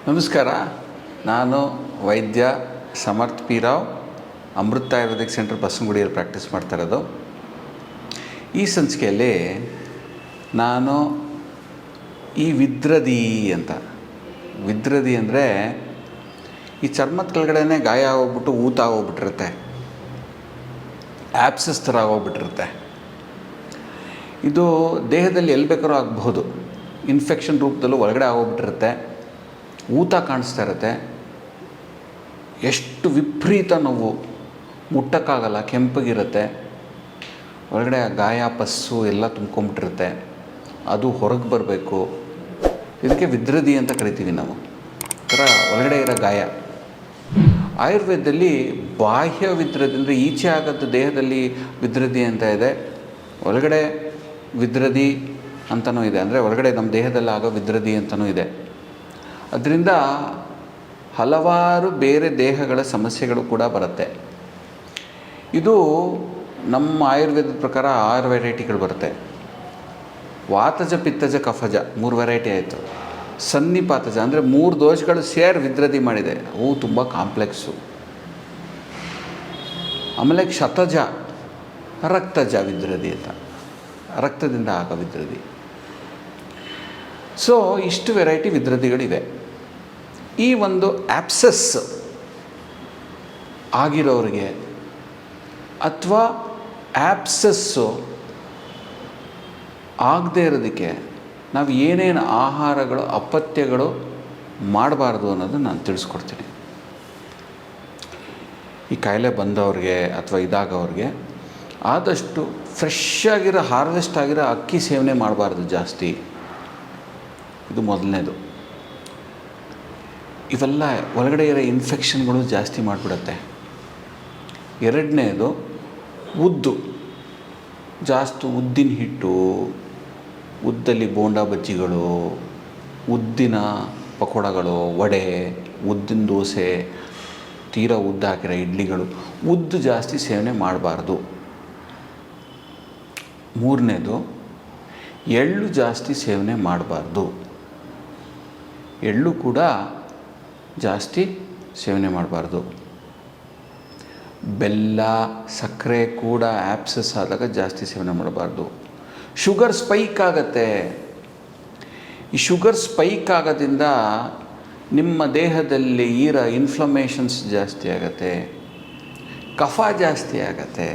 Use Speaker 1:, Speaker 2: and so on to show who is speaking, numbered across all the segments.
Speaker 1: ನಮಸ್ಕಾರ. ನಾನು ವೈದ್ಯ ಸಮರ್ಥ್ ಪಿ ರಾವ್, ಅಮೃತ ಆಯುರ್ವೇದಿಕ್ ಸೆಂಟರ್ ಬಸವನಗುಡಿಯಲ್ಲಿ ಪ್ರಾಕ್ಟೀಸ್ ಮಾಡ್ತಾ ಇರೋದು. ಈ ಸಂಚಿಕೆಯಲ್ಲಿ ನಾನು ಈ ವಿದ್ರದಿ ಅಂದರೆ ಈ ಚರ್ಮದ ಕೆಳಗಡೆ ಗಾಯ ಆಗೋಗ್ಬಿಟ್ಟು ಊತ ಆಗೋಗ್ಬಿಟ್ಟಿರುತ್ತೆ, ಆ್ಯಪ್ಸಸ್ ಥರ ಆಗೋಗ್ಬಿಟ್ಟಿರುತ್ತೆ. ಇದು ದೇಹದಲ್ಲಿ ಎಲ್ಲಿ ಬೇಕಾದ್ರೂ ಆಗಬಹುದು. ಇನ್ಫೆಕ್ಷನ್ ರೂಪದಲ್ಲೂ ಒಳಗಡೆ ಆಗೋಗ್ಬಿಟ್ಟಿರುತ್ತೆ, ಊತ ಕಾಣಿಸ್ತಾ ಇರುತ್ತೆ, ಎಷ್ಟು ವಿಪರೀತ ನೋವು, ಮುಟ್ಟಕ್ಕಾಗಲ್ಲ, ಕೆಂಪಗಿರುತ್ತೆ, ಒಳಗಡೆ ಗಾಯ ಪಸ್ಸು ಎಲ್ಲ ತುಂಬ್ಕೊಂಬಿಟ್ಟಿರುತ್ತೆ, ಅದು ಹೊರಗೆ ಬರಬೇಕು. ಇದಕ್ಕೆ ವಿದ್ರದಿ ಅಂತ ಕರಿತೀವಿ ನಾವು. ಥರ ಒಳಗಡೆ ಇರೋ ಗಾಯ. ಆಯುರ್ವೇದದಲ್ಲಿ ಬಾಹ್ಯ ವಿದ್ರದಿ ಅಂದರೆ ಈಚೆ ಆಗೋದು ದೇಹದಲ್ಲಿ ವಿದ್ರದಿ ಅಂತ ಇದೆ, ಒಳಗಡೆ ವಿದ್ರದಿ ಅಂತಲೂ ಇದೆ, ಅಂದರೆ ಒಳಗಡೆ ನಮ್ಮ ದೇಹದಲ್ಲಿ ಆಗೋ ವಿದ್ರದಿ ಅಂತಲೂ ಇದೆ. ಅದರಿಂದ ಹಲವಾರು ಬೇರೆ ದೇಹಗಳ ಸಮಸ್ಯೆಗಳು ಕೂಡ ಬರುತ್ತೆ. ಇದು ನಮ್ಮ ಆಯುರ್ವೇದದ ಪ್ರಕಾರ 6 ವೆರೈಟಿಗಳು ಬರುತ್ತೆ. ವಾತಜ, ಪಿತ್ತಜ, ಕಫಜ 3 ವೆರೈಟಿ ಆಯಿತು. ಸನ್ನಿಪಾತಜ ಅಂದರೆ 3 ದೋಷಗಳು ಸೇರಿ ವಿದ್ರದಿ ಮಾಡಿದೆ, ಅವು ತುಂಬ ಕಾಂಪ್ಲೆಕ್ಸು. ಆಮೇಲೆ ಕ್ಷತಜ, ರಕ್ತಜ ವಿದ್ರದಿ ಅಂತ, ರಕ್ತದಿಂದ ಆಗೋ ವಿದ್ರದಿ. ಸೊ ಇಷ್ಟು ವೆರೈಟಿ ವಿದ್ರದಿಗಳಿವೆ. ಈ ಒಂದು ಆ್ಯಪ್ಸಸ್ ಆಗಿರೋರಿಗೆ ಅಥವಾ ಆ್ಯಪ್ಸಸ್ಸು ಆಗದೇ ಇರೋದಕ್ಕೆ ನಾವು ಏನೇನು ಆಹಾರಗಳು, ಅಪಥ್ಯಗಳು ಮಾಡಬಾರ್ದು ಅನ್ನೋದು ನಾನು ತಿಳಿಸ್ಕೊಡ್ತೀನಿ. ಈ ಕಾಯಿಲೆ ಬಂದವ್ರಿಗೆ ಅಥವಾ ಇದಾಗವ್ರಿಗೆ ಆದಷ್ಟು ಫ್ರೆಶ್ ಆಗಿರೋ, ಹಾರ್ವೆಸ್ಟ್ ಆಗಿರೋ ಅಕ್ಕಿ ಸೇವನೆ ಮಾಡಬಾರ್ದು ಜಾಸ್ತಿ. ಇದು ಮೊದಲನೇದು. ಇವೆಲ್ಲ ಒಳಗಡೆ ಇರೋ ಇನ್ಫೆಕ್ಷನ್ಗಳು ಜಾಸ್ತಿ ಮಾಡಿಬಿಡುತ್ತೆ. ಎರಡನೇದು ಜಾಸ್ತಿ ಉದ್ದಿನ ಹಿಟ್ಟು, ಉದ್ದಲ್ಲಿ ಬೋಂಡ ಬಜ್ಜಿಗಳು, ಉದ್ದಿನ ಪಕೋಡಗಳು, ವಡೆ, ಉದ್ದಿನ ದೋಸೆ, ತೀರಾ ಉದ್ದು ಹಾಕಿರೋ ಇಡ್ಲಿಗಳು, ಉದ್ದು ಜಾಸ್ತಿ ಸೇವನೆ ಮಾಡಬಾರ್ದು. ಮೂರನೇದು ಎಳ್ಳು ಜಾಸ್ತಿ ಸೇವನೆ ಮಾಡಬಾರ್ದು. ಎಳ್ಳು ಕೂಡ ಜಾಸ್ತಿ ಸೇವನೆ ಮಾಡಬಾರ್ದು. ಬೆಲ್ಲ, ಸಕ್ಕರೆ ಕೂಡ ಆ್ಯಪ್ಸಸ್ ಆದಾಗ ಜಾಸ್ತಿ ಸೇವನೆ ಮಾಡಬಾರ್ದು. ಶುಗರ್ ಸ್ಪೈಕ್ ಆಗುತ್ತೆ. ಈ ಶುಗರ್ ಸ್ಪೈಕ್ ಆಗೋದ್ರಿಂದ ನಿಮ್ಮ ದೇಹದಲ್ಲಿ ಇರೋ ಇನ್ಫ್ಲಮೇಷನ್ಸ್ ಜಾಸ್ತಿ ಆಗುತ್ತೆ, ಕಫ ಜಾಸ್ತಿ ಆಗುತ್ತೆ.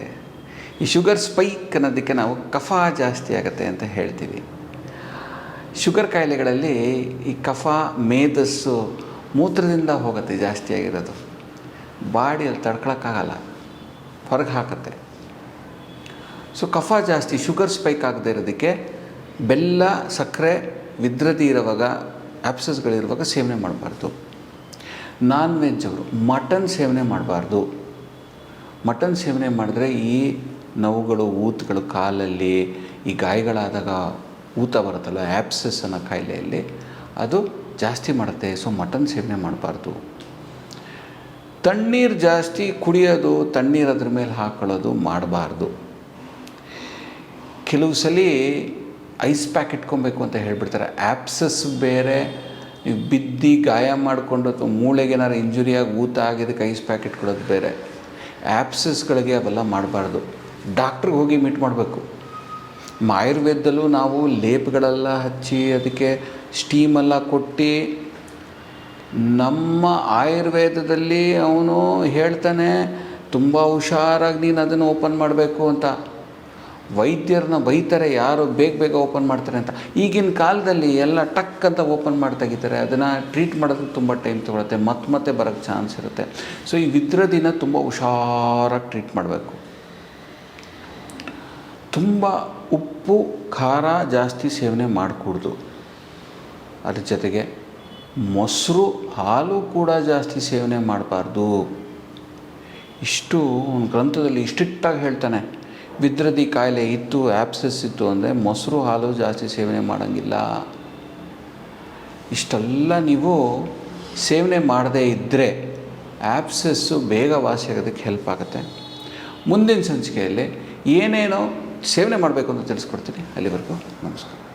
Speaker 1: ಈ ಶುಗರ್ ಸ್ಪೈಕ್ ಅನ್ನೋದಕ್ಕೆ ನಾವು ಕಫ ಜಾಸ್ತಿ ಆಗುತ್ತೆ ಅಂತ ಹೇಳ್ತೀವಿ. ಶುಗರ್ ಕಾಯಿಲೆಗಳಲ್ಲಿ ಈ ಕಫ, ಮೇದಸ್ಸು ಮೂತ್ರದಿಂದ ಹೋಗುತ್ತೆ ಜಾಸ್ತಿ ಆಗಿರೋದು, ಬಾಡಿಯಲ್ಲಿ ತಡ್ಕೊಳಕ್ಕಾಗಲ್ಲ, ಹೊರಗೆ ಹಾಕುತ್ತೆ. ಸೊ ಕಫ ಜಾಸ್ತಿ, ಶುಗರ್ ಸ್ಪೈಕ್ ಆಗದೆ ಇರೋದಕ್ಕೆ ಬೆಲ್ಲ, ಸಕ್ಕರೆ ವಿದ್ರದಿ ಇರುವಾಗ, ಆ್ಯಪ್ಸಸ್ಗಳಿರುವಾಗ ಸೇವನೆ ಮಾಡಬಾರ್ದು. ನಾನ್ ವೆಜ್ ಅವರು ಮಟನ್ ಸೇವನೆ ಮಾಡಬಾರ್ದು. ಮಟನ್ ಸೇವನೆ ಮಾಡಿದ್ರೆ ಈ ನೋವುಗಳು, ಊತಗಳು, ಕಾಲಲ್ಲಿ ಈ ಗಾಯಗಳಾದಾಗ ಊತ ಬರುತ್ತಲ್ಲ, ಆ್ಯಪ್ಸಸ್ ಅನ್ನೋ ಕಾಯಿಲೆಯಲ್ಲಿ ಅದು ಜಾಸ್ತಿ ಮಾಡುತ್ತೆ. ಸೊ ಮಟನ್ ಸೇವನೆ ಮಾಡಬಾರ್ದು. ತಣ್ಣೀರು ಜಾಸ್ತಿ ಕುಡಿಯೋದು, ತಣ್ಣೀರು ಅದ್ರ ಮೇಲೆ ಹಾಕೊಳ್ಳೋದು ಮಾಡಬಾರ್ದು. ಕೆಲವು ಸಲ ಐಸ್ ಪ್ಯಾಕ್ ಇಟ್ಕೊಬೇಕು ಅಂತ ಹೇಳಿಬಿಡ್ತಾರೆ. ಆ್ಯಪ್ಸಸ್ ಬೇರೆ, ನೀವು ಬಿದ್ದು ಗಾಯ ಮಾಡಿಕೊಂಡು ಅಥವಾ ಮೂಳೆಗೆ ಏನಾರು ಇಂಜುರಿಯಾಗಿ ಊತ ಆಗಿದ್ದಕ್ಕೆ ಐಸ್ ಪ್ಯಾಕ್ ಇಟ್ಕೊಳ್ಳೋದು ಬೇರೆ. ಆ್ಯಪ್ಸಸ್ಗಳಿಗೆ ಅವೆಲ್ಲ ಮಾಡಬಾರ್ದು. ಡಾಕ್ಟ್ರಿಗೆ ಹೋಗಿ ಮೀಟ್ ಮಾಡಬೇಕು. ಆಯುರ್ವೇದದಲ್ಲೂ ನಾವು ಲೇಪಗಳೆಲ್ಲ ಹಚ್ಚಿ ಅದಕ್ಕೆ ಸ್ಟೀಮೆಲ್ಲ ಕೊಟ್ಟು, ನಮ್ಮ ಆಯುರ್ವೇದದಲ್ಲಿ ಅವನು ಹೇಳ್ತಾನೆ ತುಂಬ ಹುಷಾರಾಗಿ ನೀನು ಅದನ್ನು ಓಪನ್ ಮಾಡಬೇಕು ಅಂತ. ವೈದ್ಯರನ್ನ ಬೈತಾರೆ, ಯಾರು ಬೇಗ ಓಪನ್ ಮಾಡ್ತಾರೆ ಅಂತ. ಈಗಿನ ಕಾಲದಲ್ಲಿ ಎಲ್ಲ ಟಕ್ ಅಂತ ಓಪನ್ ಮಾಡಿ ತೆಗಿತಾರೆ. ಅದನ್ನು ಟ್ರೀಟ್ ಮಾಡೋದಕ್ಕೆ ತುಂಬ ಟೈಮ್ ತೊಗೊಳುತ್ತೆ, ಮತ್ತೆ ಬರೋಕ್ಕೆ ಚಾನ್ಸ್ ಇರುತ್ತೆ. ಸೊ ಈ ವಿದ್ರದಿನ ತುಂಬ ಹುಷಾರಾಗಿ ಟ್ರೀಟ್ ಮಾಡಬೇಕು. ತುಂಬ ಉಪ್ಪು, ಖಾರ ಜಾಸ್ತಿ ಸೇವನೆ ಮಾಡಕೂಡ್ದು. ಅದ್ರ ಜೊತೆಗೆ ಮೊಸರು, ಹಾಲು ಕೂಡ ಜಾಸ್ತಿ ಸೇವನೆ ಮಾಡಬಾರ್ದು. ಇಷ್ಟು ಒಂದು ಗ್ರಂಥದಲ್ಲಿ ಇಷ್ಟಿಟ್ಟಾಗಿ ಹೇಳ್ತಾನೆ. ವಿದ್ರದಿ ಕಾಯಿಲೆ ಇತ್ತು, ಆ್ಯಪ್ಸಸ್ ಇತ್ತು ಅಂದರೆ ಮೊಸರು, ಹಾಲು ಜಾಸ್ತಿ ಸೇವನೆ ಮಾಡೋಂಗಿಲ್ಲ. ಇಷ್ಟೆಲ್ಲ ನೀವು ಸೇವನೆ ಮಾಡದೇ ಇದ್ದರೆ ಆ್ಯಪ್ಸಸ್ಸು ಬೇಗ ವಾಸಿಯಾಗೋದಕ್ಕೆ ಹೆಲ್ಪ್ ಆಗುತ್ತೆ. ಮುಂದಿನ ಸಂಚಿಕೆಯಲ್ಲಿ ಏನೇನೋ ಸೇವನೆ ಮಾಡಬೇಕು ಅಂತ ತಿಳಿಸ್ಕೊಡ್ತೀನಿ. ಅಲ್ಲಿವರೆಗೂ ನಮಸ್ಕಾರ.